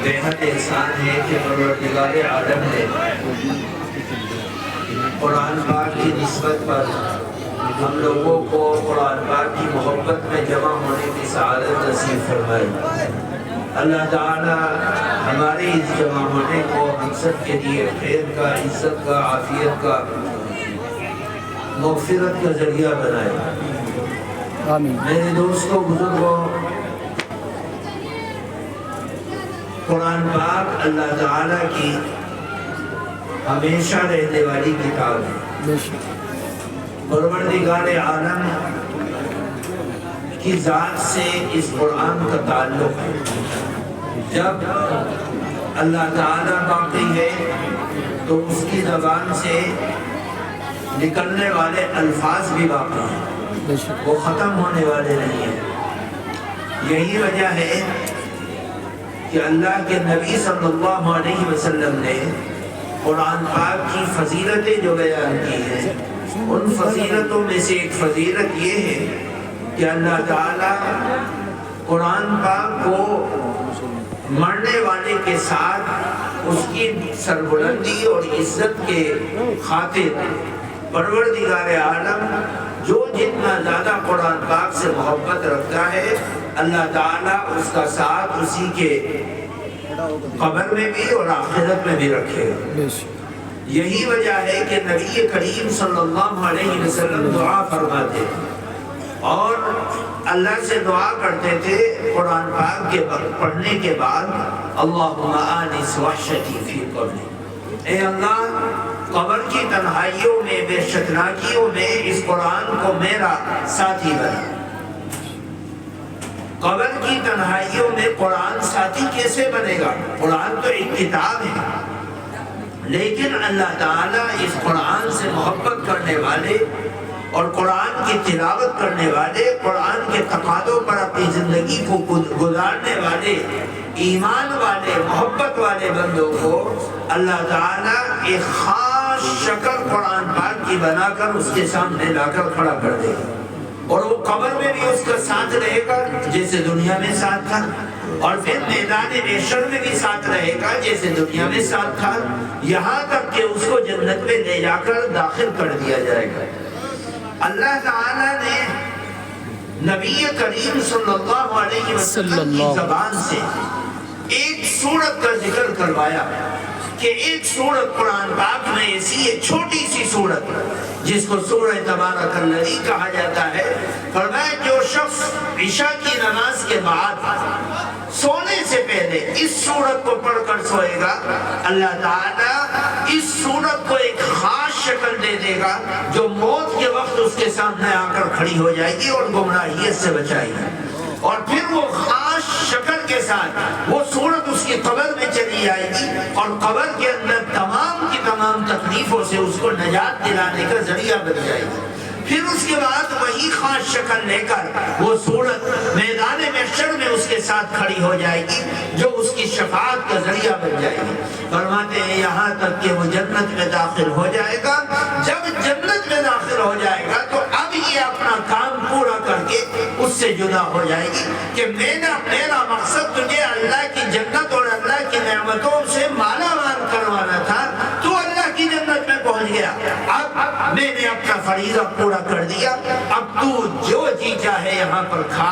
بےحد احسان ہے کہ پروردگار عالم نے قرآن پاک کی نسبت پر ہم لوگوں کو قرآن پاک کی محبت میں جمع ہونے کی سعادت نصیب فرمائی۔ اللہ تعالی ہمارے اس جمع ہونے کو ہم سب کے لیے خیر کا، عزت کا، عافیت کا، مغفرت کا ذریعہ بنائے۔ آمین۔ میرے دوستوں، بزرگوں، قرآن پاک اللہ تعالیٰ کی ہمیشہ رہنے والی کتاب ہے۔ پروردگار عالم کی ذات سے اس قرآن کا تعلق ہے۔ جب اللہ تعالیٰ باقی ہے تو اس کی زبان سے نکلنے والے الفاظ بھی باقی ہیں، وہ ختم ہونے والے نہیں ہیں۔ یہی وجہ ہے کہ اللہ کے نبی صلی اللہ علیہ وسلم نے قرآن پاک کی فضیلتیں جو بیان کی ہیں، ان فضیلتوں میں سے ایک فضیلت یہ ہے کہ اللہ تعالیٰ قرآن پاک کو مرنے والے کے ساتھ اس کی سربلندی اور عزت کے خاطر پروردگار عالم جو جتنا زیادہ قرآن پاک سے محبت رکھتا ہے، اللہ تعالیٰ اس کا ساتھ اسی کے قبر میں بھی اور آخرت میں بھی رکھے گا۔ یہی وجہ ہے کہ نبی کریم صلی اللہ علیہ وسلم دعا فرماتے اور اللہ سے دعا کرتے تھے قرآن پاک کے پڑھنے کے بعد، اللہم آنس وحشتی فی قبری، اے اللہ قبر کی تنہائیوں میں، بے شکناکیوں میں اس قرآن کو میرا ساتھی بنا۔ قبر کی تنہائیوں میں قرآن ساتھی کیسے بنے گا؟ قرآن تو ایک کتاب ہے، لیکن اللہ تعالیٰ اس قرآن سے محبت کرنے والے اور قرآن کی تلاوت کرنے والے، قرآن کے تقاضوں پر اپنی زندگی کو گزارنے والے، ایمان والے، محبت والے بندوں کو اللہ تعالیٰ ایک خاص شکل قرآن پاک کی بنا کر اس کے سامنے لا کر کھڑا کر دے گا، اور وہ قبر میں بھی اس کا ساتھ رہے گا جیسے دنیا میں ساتھ تھا، اور پھر میدان محشر میں بھی ساتھ رہے گا جیسے دنیا میں ساتھ تھا، یہاں تک کہ اس کو جنت میں لے جا کر داخل کر دیا جائے گا۔ اللہ تعالیٰ نے نبی کریم صلی اللہ علیہ وسلم کی زبان سے ایک سورت کا ذکر کروایا کہ ایک سورت قرآن پاک میں ایسی ہے، چھوٹی سی سورت جس کو سورہ تبارک الذی کہا جاتا ہے۔ فرمایا جو شخص عشاء کی نماز کے بعد سونے سے پہلے اس سورت کو پڑھ کر سوئے گا، اللہ تعالیٰ اس سورت کو ایک خاص شکل دے دے گا جو موت کے وقت اس کے سامنے آ کر کھڑی ہو جائے گی اور گمراہیت سے بچائے گی، اور پھر وہ خاص شکل کے ساتھ وہ سورت اس کی قبر میں چلی جائے گی اور قبر کے اندر تمام کی تمام تکلیفوں سے اس کو نجات دلانے کا ذریعہ بن جائے گی۔ پھر اس کے بعد وہی خاص شکل لے کر وہ سورت میدان محشر میں اس کے ساتھ کھڑی ہو جائے گی جو اس کی شفاعت کا ذریعہ بن جائے گی۔ فرماتے ہیں یہاں تک کہ وہ جنت میں داخل ہو جائے گا۔ جب جنت میں داخل ہو جائے گا تو اب یہ اپنا کام پورا کر کے اس سے جدا ہو جائے گی کہ میرا مقصد تجھے اللہ کی جنت اور اللہ کی نعمتوں سے مالا مال کروانا تھا، تو اللہ کی جنت میں پہنچ گیا، اب میں نے اپنا فریضہ پورا کر دیا، اب تو جو جی چاہے یہاں پر کھا،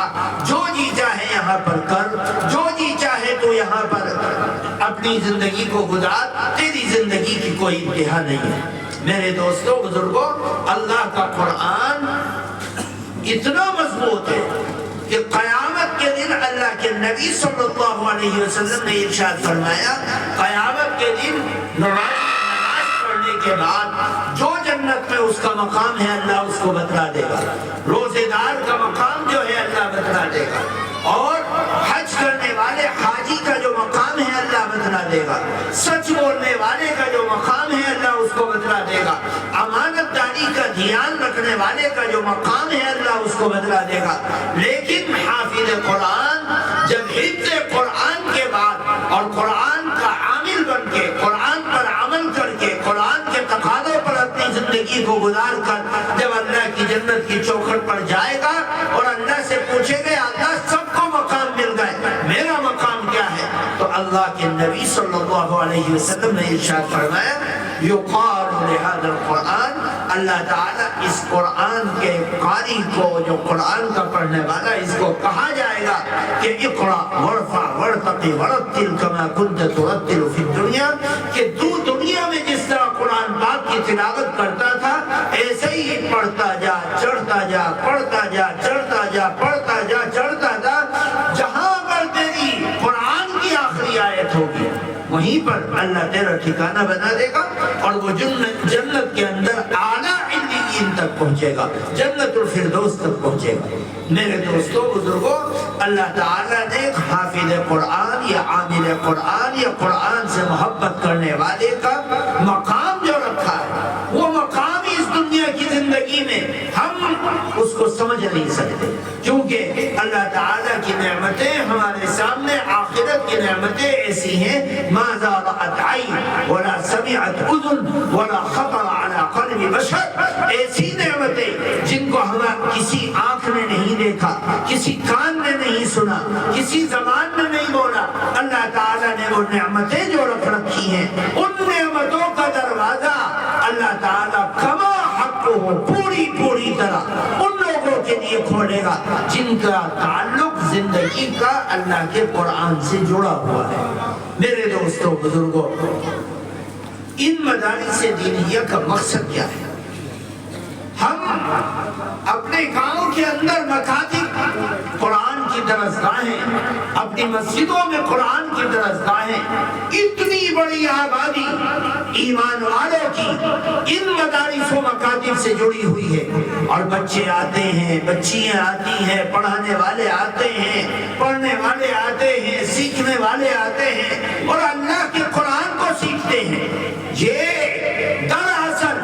جو جی چاہے یہاں پر کر، جو جی چاہے تو یہاں پر اپنی زندگی کو گزار، تیری زندگی کی کوئی انتہا نہیں ہے۔ میرے دوستوں، بزرگوں، اللہ کا قرآن اتنا مضبوط ہے کہ قیامت کے دن اللہ کے نبی صلی اللہ علیہ وسلم نے ارشاد فرمایا، قیامت کے دن نماز پڑھنے کے بعد جو جنت میں اس کا مقام ہے اللہ اس کو بتلا دے گا، روزے دار کا مقام جو ہے اللہ بتلا دے گا، اور حج کرنے والے حاجی کا جو مقام ہے اللہ بتلا دے گا، سچ بولنے والے کا جو مقام ہے اللہ اس کو بتلا دے گا، امانت داری کا دھیان رکھنے والے کا جو مقام ہے اللہ اس کو بتلا دے گا۔ لیکن حافظ قرآن جب حفظ قرآن کے بعد اور قرآن کا عامل بن کے، قرآن پر عمل کر کے، قرآن کے تقاضوں پر اپنی زندگی کو گزار کر جب اللہ کی جنت کی چوکھٹ پر جائے گا اور اللہ سے پوچھے گا اللہ سب کو مقام مل گئے، میرا مقام کیا ہے؟ تو اللہ کے نبی صلی اللہ علیہ وسلم نے ارشاد فرمایا یقال لهذا القرآن، اللہ تعالیٰ اس قرآن کے قاری کو، جو قرآن کا پڑھنے والا، اس کو کہا جائے گا کہ اقرأ وارفع وارتقي ورتل كما كنت ترتل في الدنيا، کہ تو دنیا میں جس طرح قرآن پاک کی تلاوت کرتا تھا ایسے ہی پڑھتا جا، چڑھتا جا، پڑھتا جا، چڑھتا جا، پڑھتا جا، چڑھتا جا، جہاں پر تیری قرآن کی آخری آیت ہوگی وہیں پر اللہ تیرا ٹھکانہ بنا دے گا اور وہ جنت کے اندر اعلیٰ علیین تک پہنچے گا، جنت الفردوس تک پہنچے گا۔ میرے دوستو بزرگوں، اللہ تعالیٰ نے حافظ قرآن یا عامل قرآن یا قرآن سے محبت کرنے والے کا مقام جو رکھا ہے، وہ مقام اس دنیا کی زندگی میں ہم اس کو سمجھ نہیں سکتے، کیونکہ اللہ تعالیٰ کی نعمتیں ہمارے سامنے، آخرت کی نعمتیں ایسی ہیں ما زارعت عین ولا سمعت اذن ولا خطر على قلب بشر، ایسی نعمتیں جن کو ہم کسی آنکھ نے نہیں دیکھا، کسی کان نے نہیں سنا، کسی زبان نے نہیں بولا، اللہ تعالیٰ نے وہ نعمتیں جو رکھ رکھی ہیں، ان نعمتوں کا دروازہ اللہ تعالیٰ کما حق ہو پوری طرح ان لوگوں کے لیے کھولے گا جن کا تعلق زندگی کا اللہ کے قرآن سے جڑا ہوا ہے۔ میرے دوستوں بزرگوں، ان مدارس دینیہ کا مقصد کیا ہے؟ ہم اپنے گاؤں کے اندر مکاتب قرآن کی درسگاہیں، اپنی مسجدوں میں قرآن کی درسگاہیں، اتنی بڑی آبادی ایمان والوں کی ان مدارس و مکاتب سے جڑی ہوئی ہے، اور بچے آتے ہیں، بچیاں آتی ہیں، پڑھانے والے آتے ہیں، پڑھنے والے آتے ہیں، سیکھنے والے آتے ہیں اور اللہ کے قرآن کو سیکھتے ہیں۔ یہ دراصل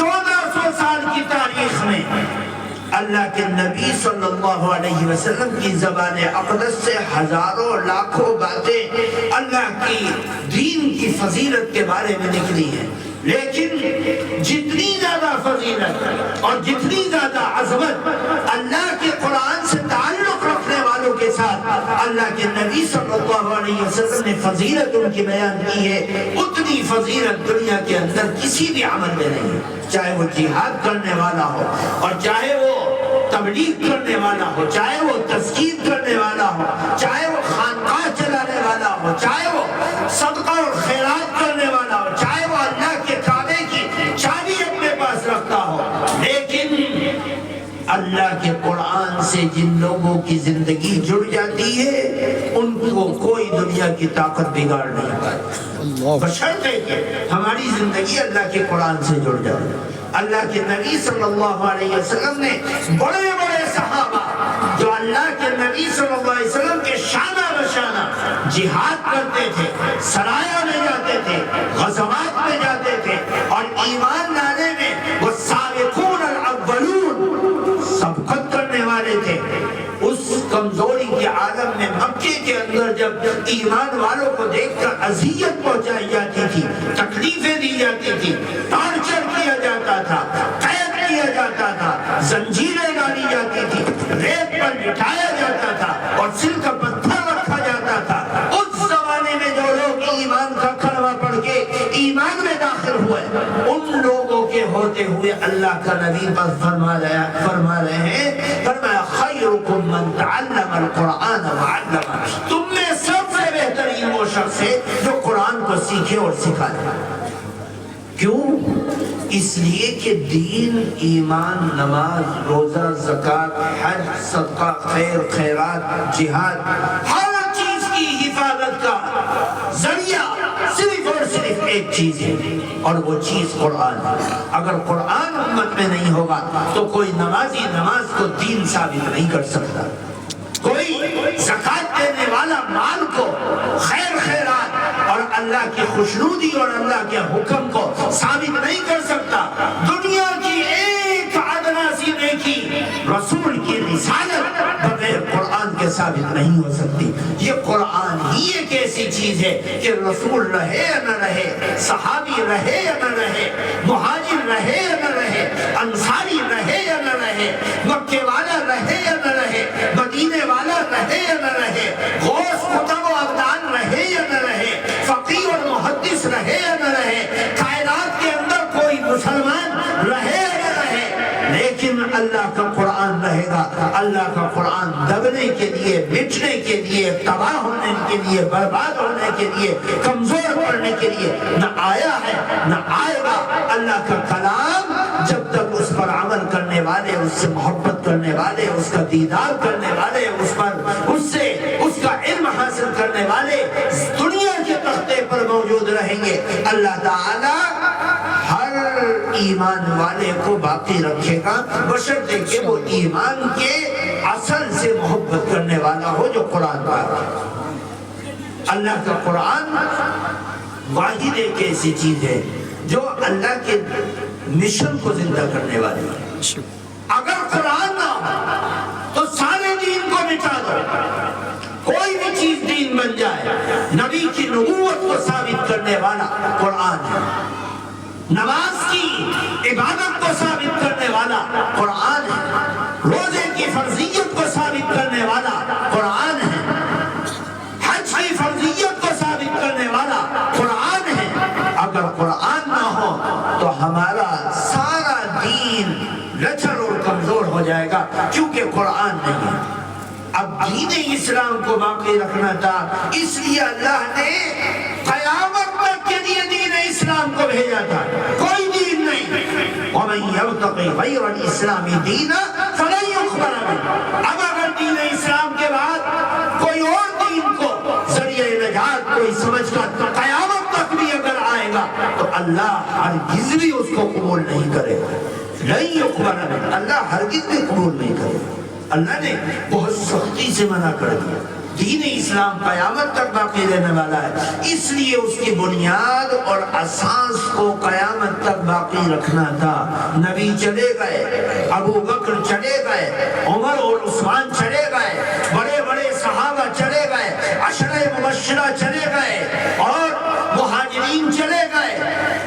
1400 سال کی تاریخ میں اللہ کے نبی صلی اللہ علیہ وسلم کی زبان اقدس سے ہزاروں لاکھوں باتیں اللہ کی دین کی فضیلت کے بارے میں نکلی ہیں، لیکن جتنی زیادہ فضیلت اور جتنی زیادہ عظمت اللہ کے قرآن سے تعلق رکھنے والوں کے ساتھ اللہ کے نبی صلی اللہ علیہ وسلم نے فضیلت ان کی بیان کی ہے، اتنی فضیلت دنیا کے اندر کسی بھی عمل میں نہیں ہے، چاہے وہ جہاد کرنے والا ہو، اور چاہے وہ تبلیغ کرنے والا ہو، چاہے وہ تذکیر کرنے والا ہو، چاہے وہ خانقاہ چلانے والا ہو، چاہے وہ صدقہ اور خیرات کرنے والا ہو، چاہے وہ اللہ کے کعبے کی چابی اپنے پاس رکھتا ہو، لیکن اللہ کے قرآن سے جن لوگوں کی زندگی جڑ جاتی ہے ان کو کوئی دنیا کی طاقت بگاڑ نہیں پاتی، بشرطے کہ ہماری زندگی اللہ کے قرآن سے جڑ جائے۔ اللہ کے نبی صلی اللہ علیہ وسلم نے بڑے بڑے صحابہ جو اللہ کے نبی صلی اللہ علیہ وسلم کے شانہ بشانہ جہاد کرتے تھے، سرایہ میں جاتے تھے، غزوات میں جاتے تھے، اور ایمان لانے میں وہ سابقون الاولون سبقت کرنے والے تھے، اس کمزوری کے عالم میں مکے کے اندر جب ایمان والوں کو دیکھ کر اذیت پہنچائی جاتی تھی، تکلیفیں دی جاتی تھی، ٹارچر کیا جاتا تھا، قید کیا جاتا تھا، زنجیریں ڈالی جاتی تھی، ریت پر بٹھایا جاتا تھا اور سل کا پتھر رکھا جاتا تھا، اس زمانے میں جو لوگ ایمان کا کلمہ پڑھ کے ایمان میں داخل ہوئے، ان لوگوں کے ہوتے ہوئے اللہ کا نبی پر فرما رہے ہیں، فرمایا خیرکم من تعلم القرآن وعلمہ، تم میں سب سے بہترین وہ شخص ہے جو قرآن کو سیکھے اور سکھائے۔ کیوں؟ اس لیے کہ دین، ایمان، نماز، روزہ، زکوٰۃ، حج، صدقہ، خیر، خیرات، جہاد، ہر چیز کی حفاظت کا ذریعہ صرف اور صرف ایک چیز ہے، اور وہ چیز قرآن ہے۔ اگر قرآن امت میں نہیں ہوگا تو کوئی نمازی نماز کو دین ثابت نہیں کر سکتا، کوئی زکوٰۃ دینے والا مال کو، خیر خیرات اور اللہ کی خوشنودی اور اللہ کے حکم کو ثابت نہیں کر سکتا۔ دنیا کی ایک ادنا سی نیکی رسول کی رسالت بغیر قرآن کے ثابت نہیں ہو سکتی۔ یہ قرآن ہی ایک ایسی چیز ہے کہ رسول رہے یا نہ رہے، صحابی رہے یا نہ رہے، مہاجر رہے یا نہ رہے، انصاری رہے یا نہ رہے، مکے والا رہے یا نہ رہے، مدینے والا رہے یا نہ رہے، غوث قطب و ابدال رہے یا نہ اللہ کا قرآن رہے گا۔ اللہ کا قرآن دبنے کے لیے، مٹنے کے لیے، تباہ ہونے کے لیے، برباد ہونے کے لیے، کمزور پڑنے کے لیے نہ آیا ہے نہ آئے گا۔ اللہ کا کلام جب تک اس پر عمل کرنے والے، اس سے محبت کرنے والے، اس کا دیدار کرنے والے، اس سے اس کا علم حاصل کرنے والے دنیا کے تختے پر موجود رہیں گے، اللہ تعالی ہر ایمان والے کو باقی رکھے گا، بشرطے کہ وہ ایمان کے اصل سے محبت کرنے والا ہو جو قرآن پاک ہے۔ اللہ کا قرآن واحد ایک ایسی چیز ہے جو اللہ کے مشن کو زندہ کرنے والی ہے۔ اگر قرآن نہ ہو تو سارے دین کو مٹا دو، کوئی بھی چیز دین بن جائے، نبی کی نبوت کو ثابت کرنے والا قرآن ہے، نماز کی عبادت کو ثابت کرنے والا قرآن ہے، روزے کی فرضیت کو ثابت کرنے والا قرآن ہے، حج کی فرضیت کو ثابت کرنے والا قرآن ہے۔ اگر قرآن نہ ہو تو ہمارا سارا دین لچر اور کمزور ہو جائے گا، کیونکہ قرآن نہیں ہے۔ اب دین اسلام کو باقی رکھنا تھا، اس لیے اللہ نے قیامت تک کے لیے دین اسلام کو بھیجا تھا، کوئی دین نہیں۔ وَمَن يَبْتَغِ غَيْرَ الْإِسْلَامِ دِينًا فَلَن يُقْبَلَ مِنْهُ۔ اب اگر دین اسلام کے بعد کوئی اور دین کو ذریعہ نجات کوئی سمجھ کر قیامت تک بھی اگر آئے گا تو اللہ ہرگز بھی اس کو قبول نہیں کرے گا، لَن يُقْبَلَ مِنْهُ، اللہ ہرگز بھی قبول نہیں کرے گا۔ اللہ نے بہت سختی سے منع کر دیا۔ دین اسلام قیامت تک باقی رہنے والا ہے، اس لیے اس کی بنیاد اور اساس کو قیامت تک باقی رکھنا تھا۔ نبی چلے گئے، ابو بکر چلے گئے، عمر اور عثمان چلے گئے، بڑے بڑے صحابہ چلے گئے، عشرہ مبشرہ چلے گئے، اور مہاجرین چلے گئے،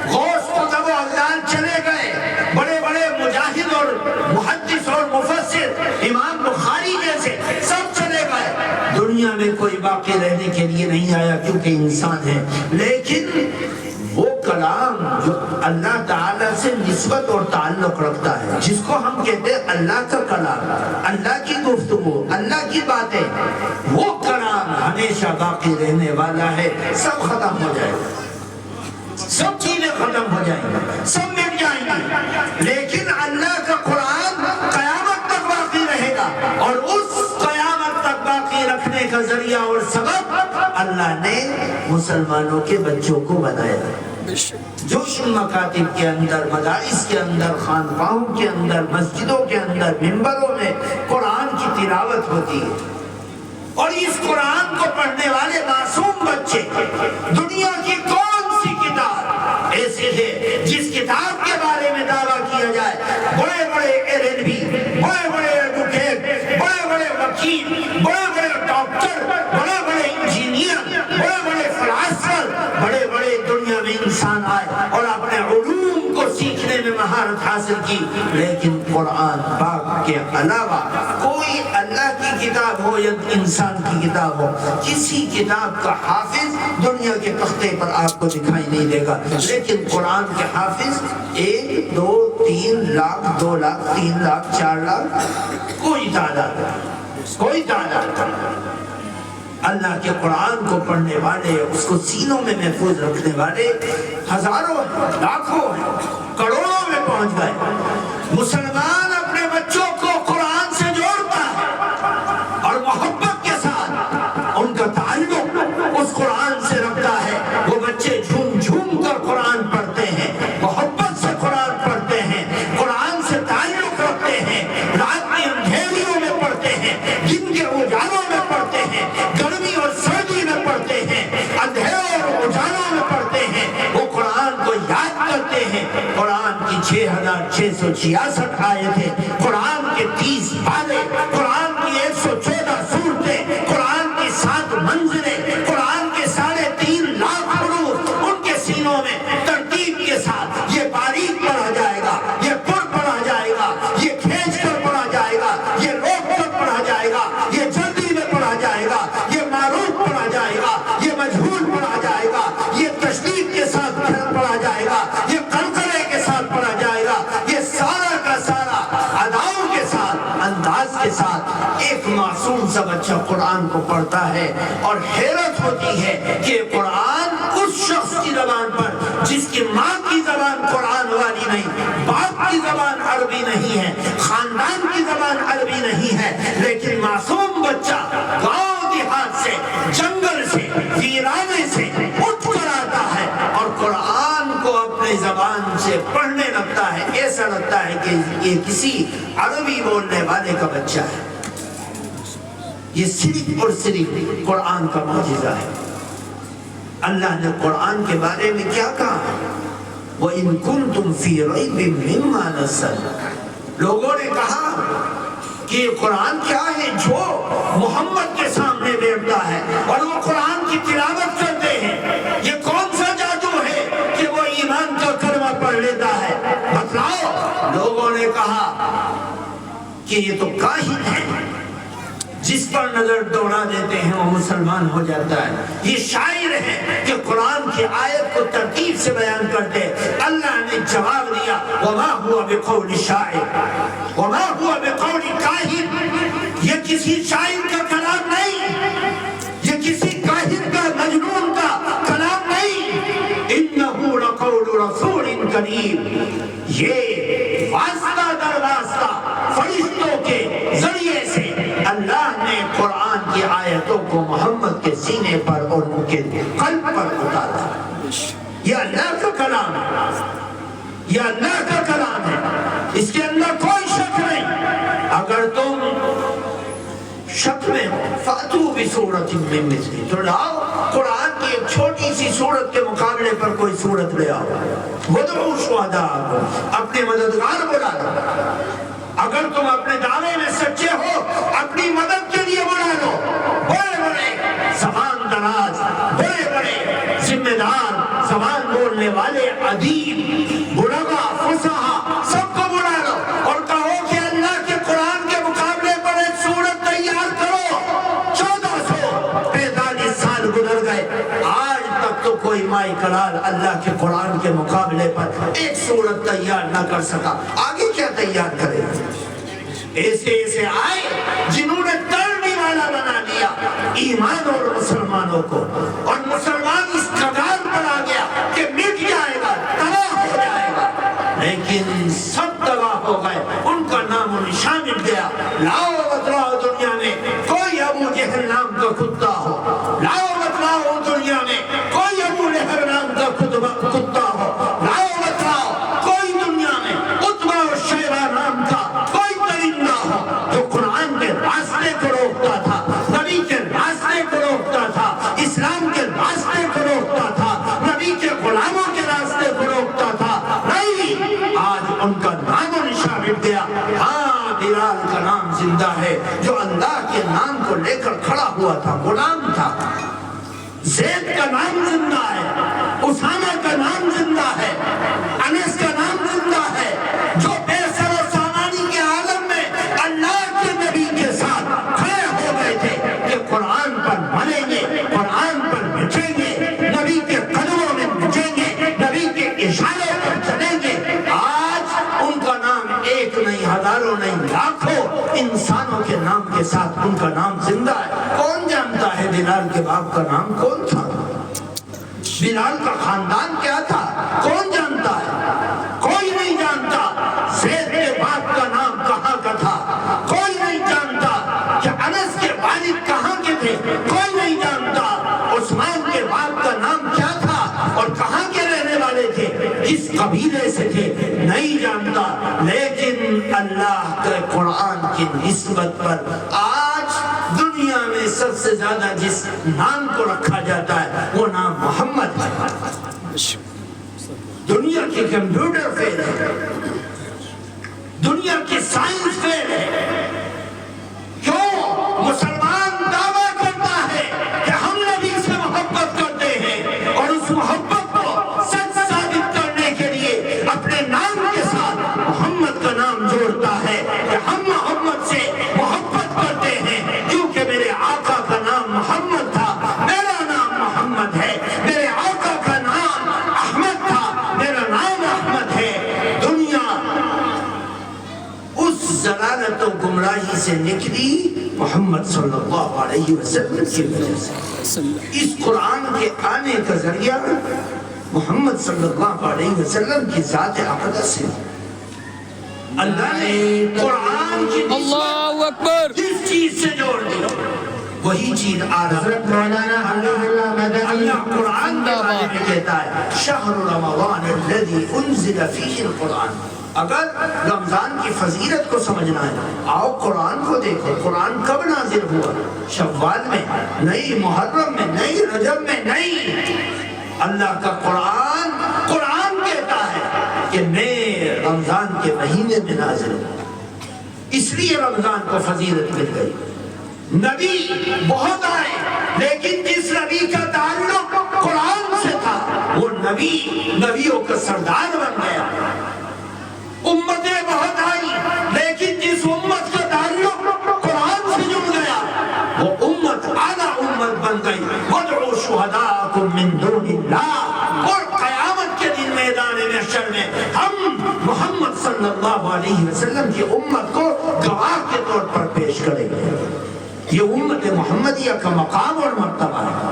غوث قطب و ابدال چلے گئے، بڑے بڑے مجاہد اور محدث اور مفسر امام بخاری جیسے سب چلے گئے، دنیا میں کوئی باقی رہنے کے لیے نہیں آیا کیونکہ انسان ہے۔ لیکن وہ کلام جو اللہ تعالیٰ سے نسبت اور تعلق رکھتا ہے، جس کو ہم کہتے ہیں اللہ کا کلام، اللہ کی گفتگو، اللہ کی باتیں، وہ کلام ہمیشہ باقی رہنے والا ہے۔ سب ختم ہو جائے گا، سب چیزیں ختم ہو جائیں گی، سب مٹ جائیں گی، لیکن اللہ کا قرآن قیامت تک باقی رہے گا، اور اس قیامت تک باقی رکھنے کا ذریعہ اور سبب اللہ نے مسلمانوں کے بچوں کو بنایا، جو ان مکاتب کے اندر، مدارس کے اندر، خانقاہوں کے اندر، مسجدوں کے اندر، منبروں میں قرآن کی تلاوت ہوتی ہے، اور اس قرآن کو پڑھنے والے معصوم بچے دنیا کی کون سی کتاب ایسی ہے جس کتاب کے بارے میں دعویٰ کیا جائے بڑے بڑے LLB، بڑے بڑے ایڈوکیٹ، بڑے بڑے وکیل، بڑے بڑے ڈاکٹر، بڑے بڑے انجینئر، بڑے بڑے فلاسفر، بڑے بڑے دنیا میں انسان آئے اور اپنے علوم کو سیکھنے میں مہارت حاصل کی، لیکن قرآن پاک کے علاوہ کوئی اللہ کی کتاب ہو یا انسان کی کتاب ہو، کسی کتاب کا حافظ دنیا کے تختے پر آپ کو دکھائی نہیں دے گا، لیکن قرآن کے حافظ 1 2 3 لاکھ 2 لاکھ 3 لاکھ 4 لاکھ کوئی تعداد، کوئی تعداد۔ اللہ کے قرآن کو پڑھنے والے، اس کو سینوں میں محفوظ رکھنے والے ہزاروں ہیں، لاکھوں ہیں، کروڑوں میں پہنچ گئے۔ مسلمان اپنے بچوں کو قرآن سے جوڑتا ہے اور محبت کے ساتھ ان کا تعلق اس قرآن سے رکھتا ہے۔ وہ بچے جھوم جھوم کر قرآن پڑھتے ہیں، محبت سے قرآن پڑھتے ہیں، قرآن سے تعلق رکھتے ہیں، رات کی اندھیریوں میں پڑھتے ہیں، دن کے اجالوں میں پڑھتے ہیں، گرمی اور سردی میں پڑھتے ہیں، اندھیروں اور اجالوں میں پڑھتے ہیں، وہ قرآن کو یاد کرتے ہیں۔ قرآن کی 6666 آیتیں، قرآن کے 30 پارے، قرآن کی 114 سورتیں، قرآن کی 7 منزلیں، قرآن کے 3.5 لاکھ حروف ان کے سینوں میں ترتیب کے ساتھ یہ باریک پڑھا جائے گا، یہ پر پڑھا جائے گا، یہ کھینچ کر پڑھا جائے گا، یہ روک کر پڑھا جائے گا، یہ جلدی میں پڑھا جائے گا، یہ معروف پڑھا جائے گا، یہ مجہول پڑھا جائے گا، یہ تشدید کے ساتھ پڑھا جائے گا، یہ قلقلے کے ساتھ پڑھا جائے گا، یہ سارا کا سارا اداؤں قرآن کو پڑھتا ہے اور حیرت ہوتی ہے کہ قرآن اس شخص کی زبان پر جس کی ماں کی زبان قرآن والی نہیں، باپ کی زبان عربی نہیں ہے، خاندان کی زبان عربی نہیں ہے، لیکن معصوم بچہ گاؤں دیہات سے، جنگل سے، ویرانے سے اٹھ کر آتا ہے اور قرآن کو اپنے زبان سے پڑھنے لگتا ہے، ایسا لگتا ہے کہ یہ کسی عربی بولنے والے کا بچہ ہے۔ یہ صرف اور صرف قرآن کا معجزہ ہے۔ اللہ نے قرآن کے بارے میں کیا کہا؟ وَإِن كُنتُمْ فِي رَيْبٍ مِّمَّا نَزَّلْنَا، لوگوں نے کہا کہ یہ قرآن کیا ہے جو محمد کے سامنے بیٹھتا ہے اور وہ قرآن کی تلاوت کرتے ہیں، یہ کون سا جادو ہے کہ وہ ایمان کا کلمہ پڑھ لیتا ہے؟ بتلاؤ۔ لوگوں نے کہا کہ یہ تو کاہن ہے، جس پر نظر دوڑا دیتے ہیں وہ مسلمان ہو جاتا ہے، یہ شاعر ہے کہ قرآن کی آیت کو ترتیب سے بیان کرتے۔ اللہ نے جواب دیا وَمَا هُوَ بِقَوْلِ شَاعِرٍ وَمَا هُوَ بِقَوْلِ كَاهِنٍ، یہ کسی شاعر کا کلام نہیں، یہ کسی کاہن کا، مجنون کا کلام نہیں، إِنَّهُ لَقَوْلُ رَسُولٍ كَرِيمٍ، یہ واسطہ در واسطہ فرشتوں کے ذریعے سے اللہ نے قرآن کی آیتوں کو محمد کے سینے پر اور ان کے قلب پر اتارا۔ یہ اللہ کا کلام ہے، یہ اللہ کا کلام ہے، اس کے اندر کوئی شک نہیں۔ اگر تم شک میں ہو فَأْتُوا بِسُورَةٍ مِّن مِّثْلِهِ، تو لاؤ قرآن کی ایک چھوٹی سی سورت کے مقابلے پر کوئی سورت لے آؤ۔ وَادْعُوا شُهَدَاءَكُمْ، اپنے مددگار بلا لو۔ اگر تم اپنے دعوے میں سچے ہو اپنی مدد کے لیے بلا لو۔ بڑے بڑے زبان دراز، بڑے بڑے ذمہ دار، زبان بولنے والے ادیب، بلغا، فصحا، سب کو بلا لو اور کہو کہ اللہ کے قرآن کے مقابلے پر ایک سورت تیار کرو۔ 1445 سال گزر گئے، آج تک تو کوئی مائی کلال اللہ کے قرآن کے مقابلے پر ایک سورت تیار نہ کر سکا، آگے کیا تیار کرے؟ ایسے ایسے آئے جنہوں نے ترنے والا بنا دیا ایمان اور مسلمانوں کو، اور مسلمان اس قدار پر آ گیا کہ مٹ جائے گا، تباہ ہو جائے گا، لیکن سب تباہ ہو گئے، ان کا نام و نشان مٹ گیا۔ لاؤ بتلاؤ دنیا میں کوئی ابو جہل نام کا کتا ہو، لاؤ بتلاؤ دنیا میں کوئی ابو لہب نام کا کتا ہو، لاؤ بتلاؤ کوئی دنیا میں عتبہ و شیبہ نام کا کوئی درندہ ہو جو قرآن کے راستے کو روکتا تھا، نبی کے راستے کو روکتا تھا، اسلام کے راستے کو روکتا تھا، نبی کے غلاموں کے راستے کو روکتا تھا، نہیں، آج ان کا نام و نشان مٹ گیا۔ ہاں، بلال کا نام زندہ ہے جو اللہ کے نام کو لے کر کھڑا ہوا تھا، غلام تھا۔ زید کا نام زندہ ہے، اسامہ کا نام زندہ ہے، انس کا نام زندہ ہے، جو بے سر و سامانی کے عالم میں اللہ کے نبی کے ساتھ کھڑے ہو گئے تھے کہ قرآن پر مریں گے، قرآن پر مٹیں گے، نبی کے قدموں میں مٹیں گے، نبی کے اشارے پر چلیں گے۔ آج ان کا نام ایک نہیں، ہزاروں نہیں، لاکھوں انسانوں کے نام کے ساتھ ان کا نام زندہ ہے۔ کون جانتا ہے بلال کے باپ کا نام کون تھا؟ بلال کا خاندان کیا تھا؟ کون جانتا ہے؟ کوئی نہیں جانتا۔ زید کے باپ کا نام کہاں کا تھا؟ کوئی نہیں جانتا۔ کہ انس کے والد کہاں کے تھے؟ کوئی نہیں جانتا۔ عثمان کے باپ کا نام کیا تھا اور کہاں کے رہنے والے تھے، کس قبیلے سے تھے، نہیں جانتا۔ لیکن اللہ کے قرآن کی نسبت پر آج دنیا میں سب سے زیادہ جس نام کو رکھا جاتا ہے وہ نام محمد ہے۔ دنیا کی کمپیوٹر فیل ہے، دنیا کی سائنس فیل ہے۔ کیوں مسلمان دعویٰ کرتا ہے کہ ہم نبی سے محبت کرتے ہیں اور اس محبت کو سچ ثابت کرنے کے لیے اپنے نام کے ساتھ محمد کا نام جوڑتا ہے کہ ہم محمد سے محبت کرتے ہیں کیونکہ میرے آقا کا نام محمد تھا، میرا نام محمد ہے، میرے آقا کا نام احمد تھا، میرا نام احمد ہے۔ دنیا اس ضلالت و گمراہی سے نکلی محمد صلی اللہ علیہ وسلم کی وجہ سے۔ اس قرآن کے آنے کا ذریعہ محمد صلی اللہ علیہ وسلم کی ذات اقدس ہے۔ اللہ نے قرآن کی اللہ اکبر جس چیز سے جوڑ دیا وہی چیز حضرت مولانا اللہ قرآن کے بارے میں کہتا ہے شہر رمضان الذی انزل فیہ القرآن۔ اگر رمضان کی فضیلت کو سمجھنا ہے آؤ قرآن کو دیکھو، قرآن کب نازل ہوا؟ شوال میں نہیں، محرم میں نہیں، رجب میں نہیں۔ اللہ کا قرآن کہتا ہے کہ میں رمضان کے مہینے میں نازل ہوں، اس لیے رمضان کو فضیلت مل گئی۔ نبی بہت آئے لیکن جس نبی کا تعلق قرآن سے تھا وہ نبی نبیوں کا سردار بن گیا۔ امتیں بہت آئی لیکن جس امت کا تعلق قرآن سے جڑ گیا وہ امت اعلیٰ امت بن گئی۔ وَادْعُوا شُهَدَاءَكُم مِّن دُونِ اللَّهِ، اور قیامت کے دن میدان محشر میں ہم محمد صلی اللہ علیہ وسلم کی امت کو گواہ کے طور پر پیش کریں گے۔ یہ امت محمدیہ کا مقام اور مرتبہ ہے۔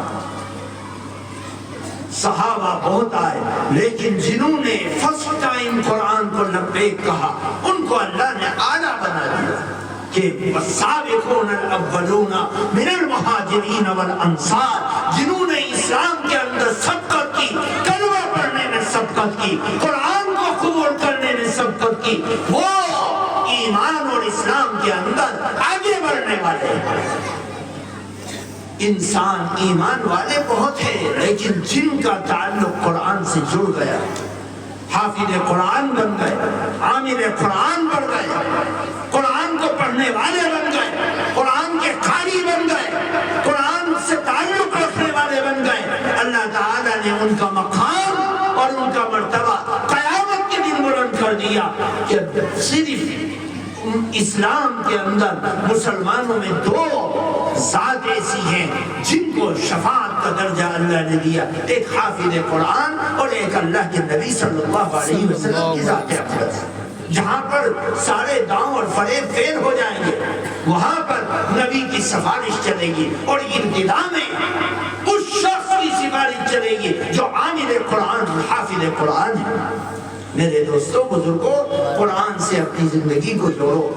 صحابہ بہت آئے لیکن جنہوں نے فرسٹ ٹائم قرآن کو لبیک کہا ان کو اللہ نے اعلیٰ بنا دیا کہ والسابقون الاولون من المہاجرین والانصار، جنہوں نے اسلام کے اندر سبقت کی، کلمہ پڑھنے میں سبقت کی، قرآن کو قبول کرنے میں سبقت کی، وہ ایمان اور اسلام کے اندر آگے بڑھنے والے ہیں۔ انسان ایمان والے بہت ہیں لیکن جن کا تعلق قرآن سے جڑ گیا حافظ قرآن بن گئے، عامل قرآن بن گئے، قرآن کو پڑھنے والے بن گئے، قرآن کے قاری بن گئے، قرآن سے تعلق رکھنے والے بن گئے، اللہ تعالیٰ نے ان کا مقام اور ان کا مرتبہ قیامت کے دن بلند کر دیا کہ صرف اسلام کے اندر مسلمانوں میں دو ذات ایسی ہیں جن کو شفاعت کا درجہ اللہ نے دیا، ایک حافظ قرآن اور ایک اللہ کے نبی صلی اللہ علیہ وسلم کی ذات اقدس۔ جہاں پر سارے داؤں اور فریب فیل ہو جائیں گے وہاں پر نبی کی سفارش چلے گی اور ابتدا میں اس شخص کی سفارش چلے گی جو عامل قرآن حافظ قرآن ہے۔ میرے دوستوں بزرگوں، قرآن سے اپنی زندگی کو جوڑو،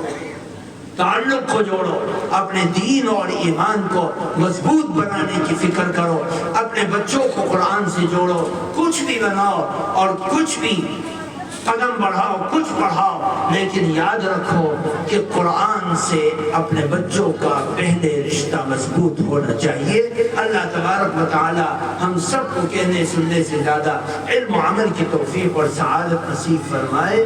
تعلق کو جوڑو، اپنے دین اور ایمان کو مضبوط بنانے کی فکر کرو، اپنے بچوں کو قرآن سے جوڑو، کچھ بھی بناؤ اور کچھ بھی قدم بڑھاؤ، کچھ پڑھاؤ، لیکن یاد رکھو کہ قرآن سے اپنے بچوں کا پہلے رشتہ مضبوط ہونا چاہیے۔ اللہ تبارک و تعالی ہم سب کو کہنے سننے سے زیادہ علم و عمل کی توفیق اور سعادت نصیب فرمائے،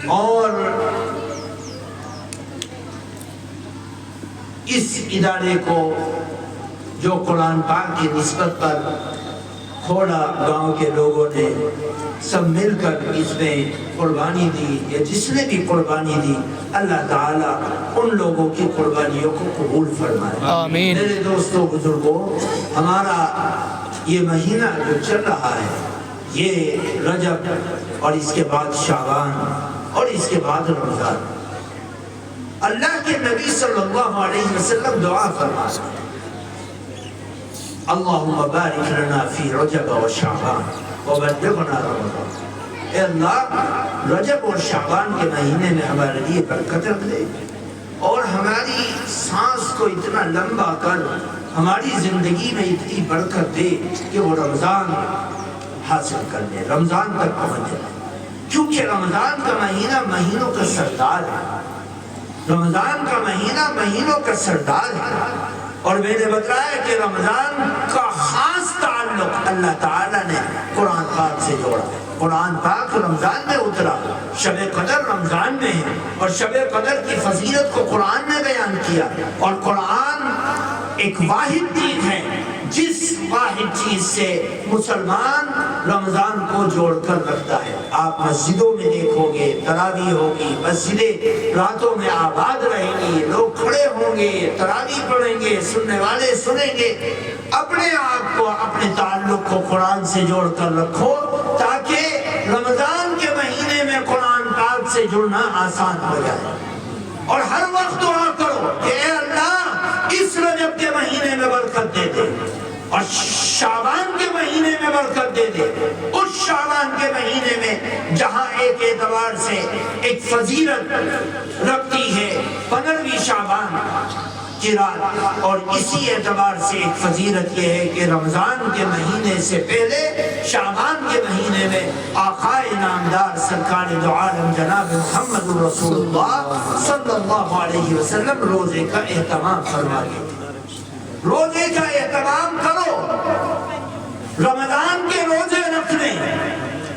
اور اس ادارے کو جو قرآن پاک کی نسبت پر کھوڑا گاؤں کے لوگوں نے سب مل کر اس میں قربانی دی، یا جس نے بھی قربانی دی، اللہ تعالیٰ ان لوگوں کی قربانیوں کو قبول فرمائے۔ آمین۔ میرے دوستوں بزرگوں، ہمارا یہ مہینہ جو چل رہا ہے یہ رجب اور اس کے بعد شعبان اور اس کے بعد رمضان، اللہ کے نبی صلی اللہ علیہ وسلم دعا فرماتے ہیں اللہم بارک لنا فی رجب و شعبان وبلغنا رمضان۔ اے اللہ رجب اور شعبان کے مہینے میں ہمارے لیے برکت رکھ دے اور ہماری سانس کو اتنا لمبا کر ہماری زندگی میں اتنی برکت دے کہ وہ رمضان حاصل کر لے، رمضان تک پہنچ جائے، کیونکہ رمضان کا مہینہ مہینوں کا سردار ہے، رمضان کا مہینہ مہینوں کا سردار ہے۔ اور میں نے بتایا کہ رمضان کا خاص تعلق اللہ تعالیٰ نے قرآن پاک سے جوڑا، قرآن پاک رمضان میں اترا، شب قدر رمضان میں ہے اور شب قدر کی فضیلت کو قرآن نے بیان کیا، اور قرآن ایک واحد چیز ہے جس واحد چیز سے مسلمان رمضان کو جوڑ کر رکھتا ہے۔ آپ مسجدوں میں دیکھو گے تراویح ہوگی، مسجدیں راتوں میں آباد رہیں گی، لوگ کھڑے ہوں گے، تراویح پڑھیں گے، سننے والے سنیں گے۔ اپنے آپ کو، اپنے تعلق کو قرآن سے جوڑ کر رکھو تاکہ رمضان کے مہینے میں سے جڑنا آسان ہو جائے. اور ہر وقت دعا کرو کہ اے اللہ اس رجب کے مہینے میں برکت دے دے اور شعبان کے مہینے میں برکت دے دے. اس شعبان کے مہینے میں جہاں ایک اعتبار سے ایک فضیلت رکھتی ہے 15ویں شعبان کی رات، اور اسی اعتبار سے ایک فضیلت یہ ہے کہ رمضان کے مہینے سے پہلے شعبان کے مہینے میں آقا نامدار سرکار دو عالم جناب محمد رسول اللہ صلی اللہ علیہ وسلم روزے کا اہتمام فرماتے تھے. روزے کا اہتمام کرو. رمضان کے روزے رکھنے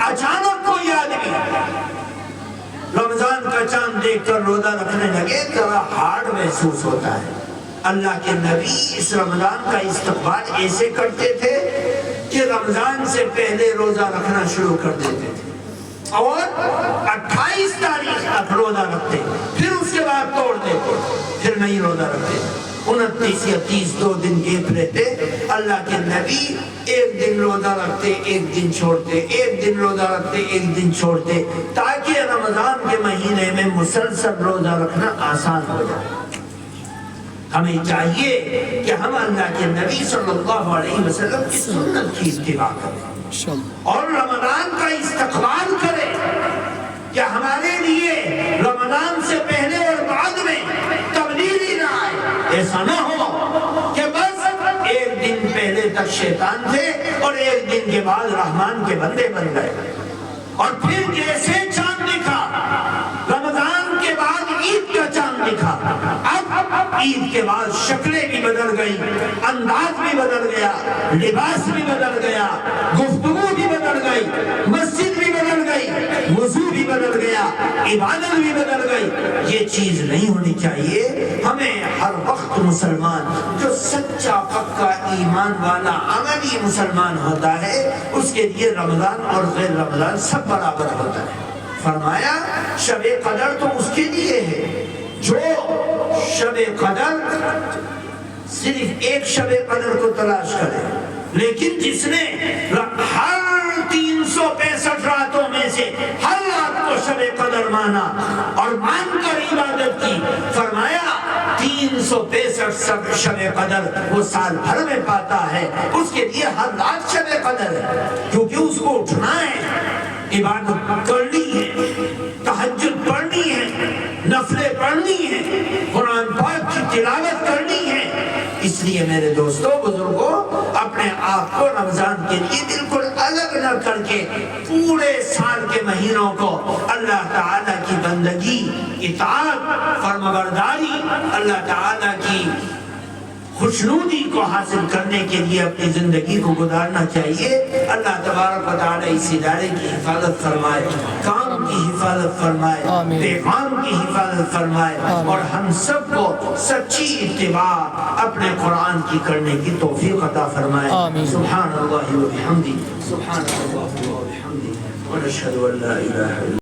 اچانک کوئی آدمی رمضان کا چاند دیکھ کر روزہ رکھنے لگے ذرا ہارڈ محسوس ہوتا ہے. اللہ کے نبی اس رمضان کا استقبال ایسے کرتے تھے کہ رمضان سے پہلے روزہ رکھنا شروع کر دیتے تھے اور 28 تاریخ تک روزہ رکھتے، پھر اس کے بعد توڑ دیتے، پھر نہیں روزہ رکھتے. 29 یا 30 2 دن گیپ رہتے. اللہ کے نبی ایک دن روزہ رکھتے ایک دن چھوڑتے، ایک دن روزہ رکھتے ایک دن چھوڑتے، تاکہ رمضان کے مہینے میں مسلسل روزہ رکھنا آسان ہو جائے. ہمیں چاہیے کہ ہم اللہ کے نبی صلی اللہ علیہ وسلم کی سنت کی اتباع کریں اور رمضان کا استقبال کریں کہ ہمارے لیے رمضان سے پہلے اور بعد میں تبدیلی نہ آئے. ایسا نہ ہو کہ بس ایک دن پہلے تک شیطان تھے اور ایک دن کے بعد رحمان کے بندے بن گئے. اور پھر جیسے چاند دکھا رمضان کے بعد عید کا چاند دکھا، اب عید کے بعد شکلیں بھی بدل گئی، انداز بھی بدل گیا، لباس بھی بدل گیا، گفتگو بھی بدل گئی، مسجد بھی بدل گئی، وضو بھی بدل گیا، عبادت بھی بدل گئی. یہ چیز نہیں ہونی چاہیے. ہمیں ہر وقت مسلمان جو سچا پکا ایمان والا عملی مسلمان ہوتا ہے اس کے لیے رمضان اور غیر رمضان سب برابر ہوتا ہے. فرمایا شب قدر تو اس کے لیے ہے جو شب قدر صرف ایک شب قدر کو تلاش کرے، لیکن جس نے ہر 365 راتوں میں سے ہر رات کو شب قدر مانا اور مان کر عبادت کی، فرمایا 365 شب قدر وہ سال بھر میں پاتا ہے. اس کے لیے ہر رات شب قدر ہے، کیونکہ اس کو اٹھنا ہے، عبادت کرنی ہے، تہجد پڑھنی ہے، نفلیں پڑھنی ہیں، قرآن پاک کی تلاوت کرنی ہے. اس لیے میرے دوستوں بزرگوں اپنے آپ کو رمضان کے لیے بالکل الگ نہ کر کے پورے سال کے مہینوں کو اللہ تعالیٰ کی بندگی، اطاعت، فرمانبرداری، اللہ تعالیٰ کی خوشنودی کو حاصل کرنے کے لیے اپنی زندگی کو گزارنا چاہیے. اللہ تبارک و تعالی اس ادارے کی حفاظت فرمائے، کام کی حفاظت فرمائے، پیغام کی حفاظت فرمائے اور ہم سب کو سچی اتباع اپنے قرآن کی کرنے کی توفیق عطا فرمائے. سبحان اللہ و بحمدہ، سبحان اللہ و بحمدہ، ونشہد ان لا الہ الا